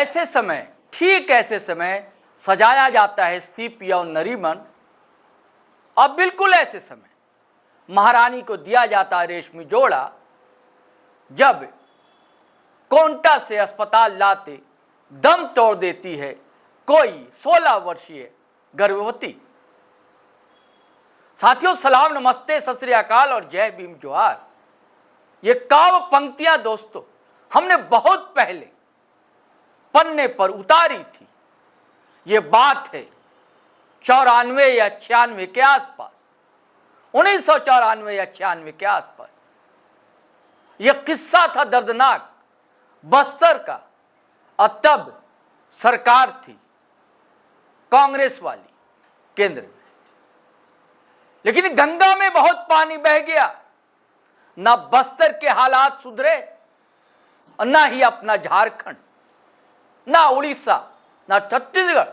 ऐसे समय, ठीक ऐसे समय सजाया जाता है सीपी और नरीमन। अब बिल्कुल ऐसे समय महारानी को दिया जाता है रेशमी जोड़ा जब कोंटा से अस्पताल लाते दम तोड़ देती है कोई 16 वर्षीय गर्भवती। साथियों, सलाम, नमस्ते, सत श्री अकाल और जय भीम जोहार। ये काव्य पंक्तियां दोस्तों हमने बहुत पहले पन्ने पर उतारी थी। ये बात है 94 या 96 के आसपास, 1994 या 96 के आसपास। यह किस्सा था दर्दनाक बस्तर का, और तब सरकार थी कांग्रेस वाली केंद्र में। लेकिन गंगा में बहुत पानी बह गया, ना बस्तर के हालात सुधरे और ना ही अपना झारखंड, ना उड़ीसा, ना छत्तीसगढ़,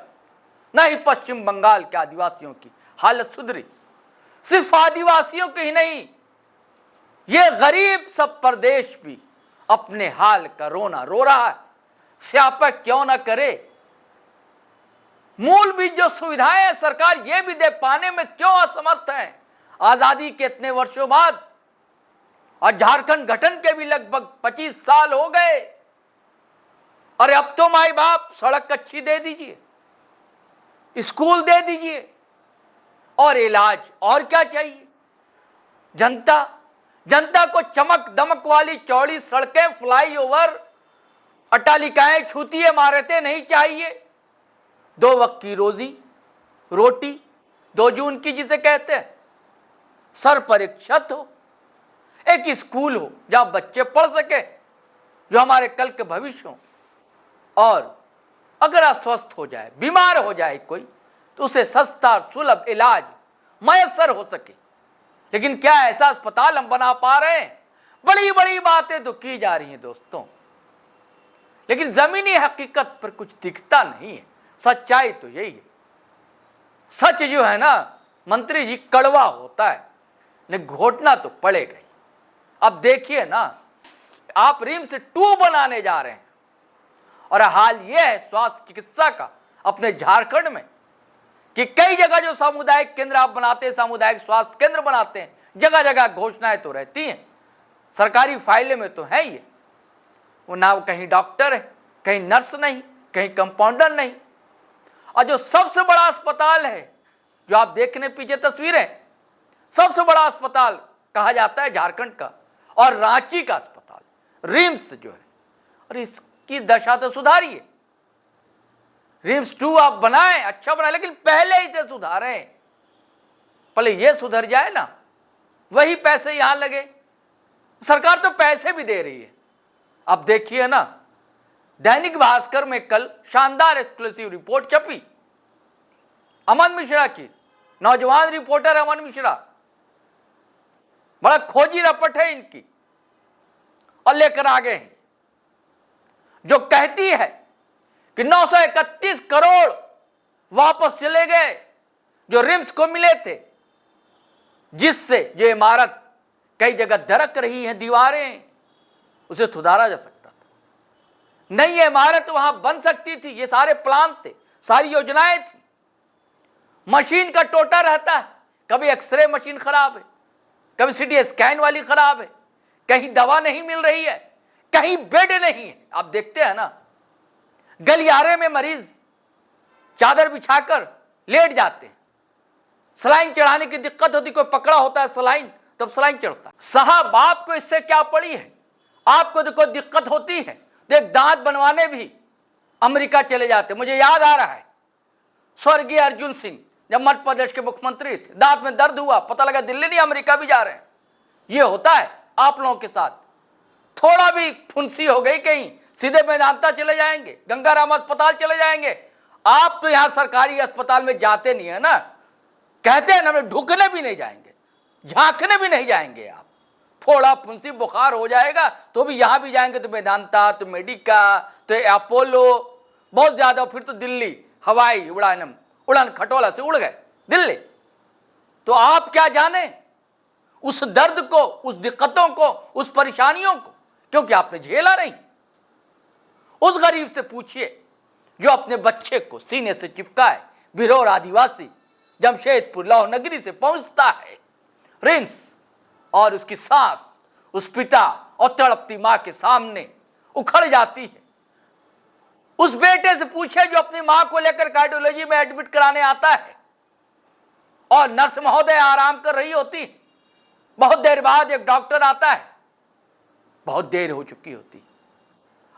ना ही पश्चिम बंगाल के आदिवासियों की हालत सुधरी। सिर्फ आदिवासियों की ही नहीं, ये गरीब सब प्रदेश भी अपने हाल का रोना रो रहा है। स्यापा क्यों ना करे, मूलभूत जो सुविधाएं हैं सरकार ये भी दे पाने में क्यों असमर्थ है आजादी के इतने वर्षों बाद। और झारखंड गठन के भी लगभग 25 साल हो गए। अरे अब तो माई बाप सड़क अच्छी दे दीजिए, स्कूल दे दीजिए और इलाज, और क्या चाहिए। जनता को चमक दमक वाली चौड़ी सड़कें, फ्लाईओवर, अट्टालिकाएं, छूतिए इमारतें नहीं चाहिए। 2 वक्त की रोटी 2 जून की जिसे कहते हैं, सर पर एक छत हो, एक स्कूल हो जहां बच्चे पढ़ सके जो हमारे कल के भविष्य हो। और अगर अस्वस्थ हो जाए, बीमार हो जाए कोई, तो उसे सस्ता और सुलभ इलाज मयसर हो सके। लेकिन क्या ऐसा अस्पताल हम बना पा रहे हैं? बड़ी बड़ी बातें तो की जा रही हैं दोस्तों, लेकिन जमीनी हकीकत पर कुछ दिखता नहीं है। सच्चाई तो यही है। सच जो है ना मंत्री जी, कड़वा होता है, ने घोटना तो पड़ेगा ही। अब देखिए ना, आप रिम्स 2 बनाने जा रहे हैं, और हाल यह है स्वास्थ्य चिकित्सा का अपने झारखंड में कि कई जगह जो सामुदायिक केंद्र आप बनाते हैं, सामुदायिक स्वास्थ्य केंद्र बनाते हैं, जगह जगह घोषणाएं तो रहती हैं, सरकारी फाइलें में तो है ही। वो ना कहीं डॉक्टर है, कहीं नर्स नहीं, कहीं कंपाउंडर नहीं। और जो सबसे बड़ा अस्पताल है, जो आप देखने पीछे तस्वीरें, सबसे बड़ा अस्पताल कहा जाता है झारखंड का और रांची का अस्पताल रिम्स जो है, और इसकी दशा तो सुधारिए। रिम्स 2 आप बनाएं, अच्छा बनाएं, लेकिन पहले इसे सुधारें। पहले ये सुधर जाए ना, वही पैसे यहां लगे। सरकार तो पैसे भी दे रही है। अब देखिए ना, दैनिक भास्कर में कल शानदार एक्सक्लूसिव रिपोर्ट छपी अमन मिश्रा की, नौजवान रिपोर्टर अमन मिश्रा, बड़ा खोजी रपट है इनकी, और लेकर आ गए हैं, जो कहती है कि 931 करोड़ वापस चले गए जो रिम्स को मिले थे, जिससे जो इमारत कई जगह दरक रही है, दीवारें, उसे सुधारा जा सकता था। नई इमारत वहां बन सकती थी, ये सारे प्लान थे, सारी योजनाएं थी। मशीन का टोटा रहता है, कभी एक्सरे मशीन खराब है, कभी सीटी स्कैन वाली खराब है, कहीं दवा नहीं मिल रही है, कहीं बेड नहीं है। आप देखते हैं ना, गलियारे में मरीज चादर बिछाकर लेट जाते हैं, सलाइन चढ़ाने की दिक्कत होती, कोई पकड़ा होता है सलाइन, तब सलाइन चढ़ता है। साहब, आपको इससे क्या पड़ी है? आपको तो कोई दिक्कत होती है तो एक दांत बनवाने भी अमेरिका चले जाते। मुझे याद आ रहा है स्वर्गीय अर्जुन सिंह जब मध्य प्रदेश के मुख्यमंत्री थे, दांत में दर्द हुआ, पता लगा दिल्ली नहीं अमेरिका भी जा रहे हैं। ये होता है आप लोगों के साथ। थोड़ा भी फुंसी हो गई कहीं, सीधे मेदांता चले जाएंगे, गंगाराम अस्पताल चले जाएंगे। आप तो यहां सरकारी अस्पताल में जाते नहीं है ना, कहते हैं ना, ढुकने भी नहीं जाएंगे, झांकने भी नहीं जाएंगे। आप थोड़ा फुंसी बुखार हो जाएगा तो भी यहां भी जाएंगे, तो मेदांता, तो मेडिका, तो अपोलो, बहुत ज्यादा, फिर तो दिल्ली हवाई उड़ान खटोला से उड़ गए दिल्ली। तो आप क्या जाने उस दर्द को, उस दिक्कतों को, उस परेशानियों को, क्योंकि आपने झेला नहीं। उस गरीब से पूछिए जो अपने बच्चे को सीने से चिपकाए बिरौर आदिवासी जमशेदपुर लौह नगरी से पहुंचता है रिम्स, और उसकी सांस उस पिता और तड़पती मां के सामने उखड़ जाती है। उस बेटे से पूछे जो अपनी मां को लेकर कार्डियोलॉजी में एडमिट कराने आता है और नर्स महोदय आराम कर रही होती है। बहुत देर बाद एक डॉक्टर आता है, बहुत देर हो चुकी होती है,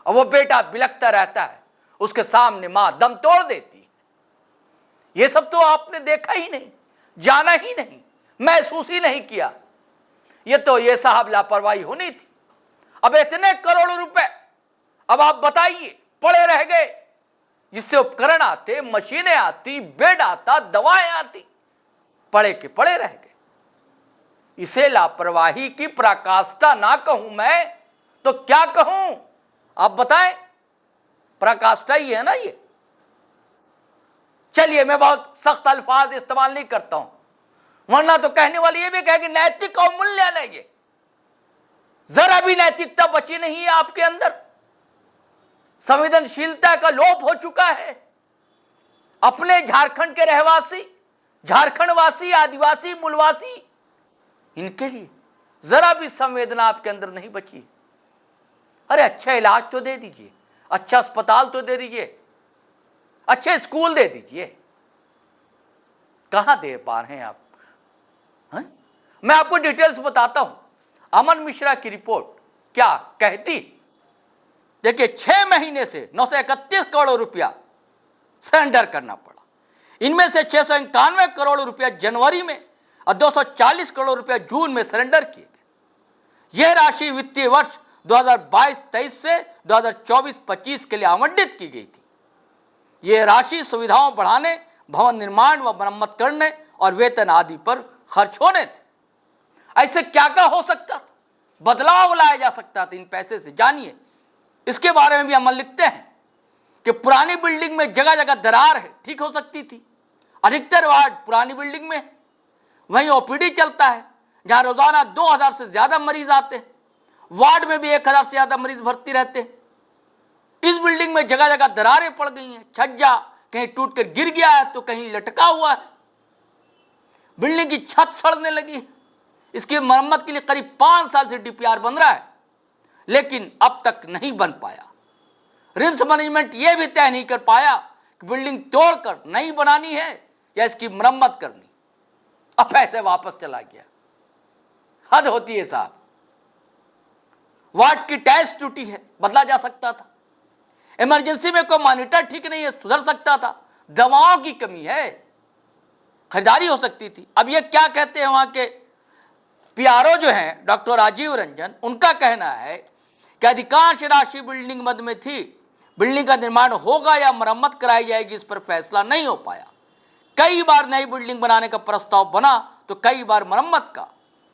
और वो बेटा बिलखता रहता है। उसके सामने मां दम तोड़ देती है। ये सब तो आपने देखा ही नहीं, जाना ही नहीं, महसूस ही नहीं किया। ये साहब लापरवाही होनी थी। अब इतने करोड़ों रुपए, अब आप बताइए, पड़े रह गए, जिससे उपकरण आते, मशीनें आती, बेड आता, दवाएं आती, पड़े के पड़े रह गए। इसे लापरवाही की पराकाष्ठा ना कहूं मैं तो क्या कहूं? आप बताएं। पराकाष्ठा ही है ना ये। चलिए, मैं बहुत सख्त अल्फाज इस्तेमाल नहीं करता हूं, वरना तो कहने वाले ये भी कहेंगे नैतिक और मूल्य नहीं। ये जरा भी नैतिकता बची नहीं है आपके अंदर, संवेदनशीलता का लोप हो चुका है। अपने झारखंड के रहवासी, झारखंडवासी, आदिवासी, मूलवासी, इनके लिए जरा भी संवेदना आपके अंदर नहीं बची। अरे अच्छा इलाज तो दे दीजिए, अच्छा अस्पताल तो दे दीजिए, अच्छे स्कूल दे दीजिए, कहां दे पा रहे हैं आप? मैं आपको डिटेल्स बताता हूं। अमन मिश्रा की रिपोर्ट क्या कहती, देखिए 6 महीने से 931 करोड़ रुपया सरेंडर करना पड़ा। इनमें से 691 करोड़ रुपया जनवरी में और 240 करोड़ रुपया जून में सरेंडर किए गए। यह राशि वित्तीय वर्ष 2022-23 से 2024-25 के लिए आवंटित की गई थी। यह राशि सुविधाओं बढ़ाने, भवन निर्माण व मरम्मत करने और वेतन आदि पर खर्च होने थे। ऐसे क्या क्या हो सकता था, बदलाव लाया जा सकता था इन पैसे से, जानिए। इसके बारे में भी अमल लिखते हैं कि पुरानी बिल्डिंग में जगह जगह दरार है, ठीक हो सकती थी। अधिकतर वार्ड पुरानी बिल्डिंग में है, वहीं ओपीडी चलता है, जहां रोजाना 2000 से ज्यादा मरीज आते हैं। वार्ड में भी 1000 से ज्यादा मरीज भर्ती रहते हैं। इस बिल्डिंग में जगह जगह दरारें पड़ गई हैं, छज्जा कहीं टूटकर गिर गया है तो कहीं लटका हुआ है। बिल्डिंग की छत सड़ने लगी है। इसकी मरम्मत के लिए करीब 5 साल से डीपीआर बन रहा है, लेकिन अब तक नहीं बन पाया। रिम्स मैनेजमेंट यह भी तय नहीं कर पाया कि बिल्डिंग तोड़कर नई बनानी है या इसकी मरम्मत करनी। अब पैसे वापस चला गया। हद होती है साहब। वार्ड की टाइल्स टूटी है, बदला जा सकता था। इमरजेंसी में कोई मॉनिटर ठीक नहीं है, सुधर सकता था। दवाओं की कमी है, खरीदारी हो सकती थी। अब ये क्या कहते हैं वहां के पीआरओ जो हैं डॉक्टर राजीव रंजन, उनका कहना है कि अधिकांश राशि बिल्डिंग मद में थी। बिल्डिंग का निर्माण होगा या मरम्मत कराई जाएगी, इस पर फैसला नहीं हो पाया। कई बार नई बिल्डिंग बनाने का प्रस्ताव बना तो कई बार मरम्मत का।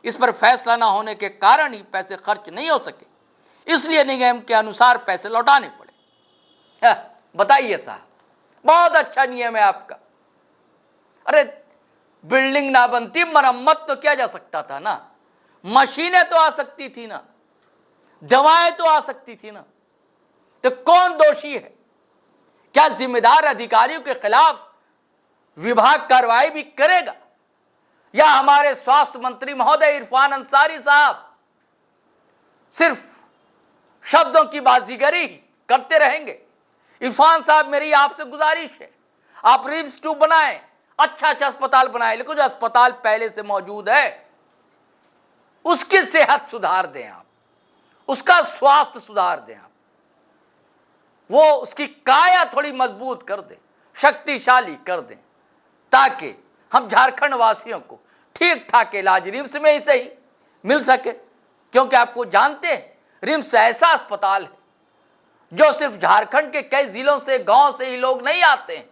इस पर फैसला न होने के कारण ही पैसे खर्च नहीं हो सके, इसलिए निगम के अनुसार पैसे लौटाने पड़े। बताइए साहब, बहुत अच्छा नियम है आपका। अरे बिल्डिंग ना बनती, मरम्मत तो किया जा सकता था ना, मशीनें तो आ सकती थी ना, दवाएं तो आ सकती थी ना। तो कौन दोषी है? क्या जिम्मेदार अधिकारियों के खिलाफ विभाग कार्रवाई भी करेगा, या हमारे स्वास्थ्य मंत्री महोदय इरफान अंसारी साहब सिर्फ शब्दों की बाजीगरी करते रहेंगे? इरफान साहब, मेरी आपसे गुजारिश है, आप रिम्स 2 बनाएं, अच्छा अस्पताल बनाएं, लेकिन जो अस्पताल पहले से मौजूद है उसकी सेहत सुधार दें आप, उसका स्वास्थ्य सुधार दें आप, वो उसकी काया थोड़ी मजबूत कर दें, शक्तिशाली कर दें, ताकि हम झारखंड वासियों को ठीक ठाक इलाज रिम्स में ही सही मिल सके। क्योंकि आपको जानते हैं, रिम्स ऐसा अस्पताल है जो सिर्फ झारखंड के कई जिलों से, गांव से ही लोग नहीं आते हैं,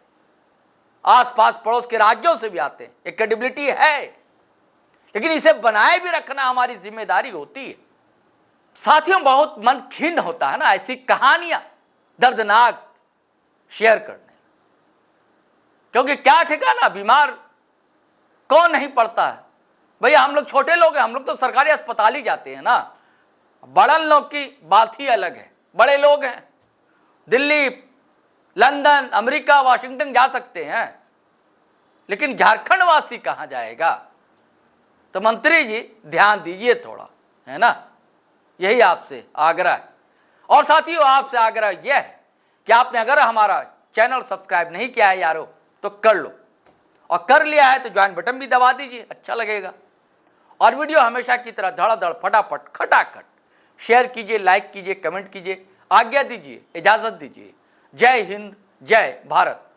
आसपास पड़ोस के राज्यों से भी आते हैं। एक क्रेडिबिलिटी है, लेकिन इसे बनाए भी रखना हमारी जिम्मेदारी होती है। साथियों, बहुत मन खिन्न होता है ना ऐसी कहानियां दर्दनाक शेयर करने, क्योंकि क्या ठिकाना, बीमार कौन नहीं पड़ता है। भैया हम लोग छोटे लोग हैं, हम लोग तो सरकारी अस्पताल ही जाते हैं ना। बड़न लोग की बात ही अलग है, बड़े लोग हैं, दिल्ली, लंदन, अमेरिका, वाशिंगटन जा सकते हैं, लेकिन झारखंड वासी कहां जाएगा? तो मंत्री जी ध्यान दीजिए थोड़ा, है ना। यही आपसे आग्रह है। और साथियों, आपसे आग्रह यह है कि आपने अगर हमारा चैनल सब्सक्राइब नहीं किया है यारो तो कर लो, और कर लिया है तो ज्वाइन बटन भी दबा दीजिए, अच्छा लगेगा। और वीडियो हमेशा की तरह धड़ाधड़ फटाफट खटाखट शेयर कीजिए, लाइक कीजिए, कमेंट कीजिए। आज्ञा दीजिए, इजाजत दीजिए। जय हिंद, जय भारत।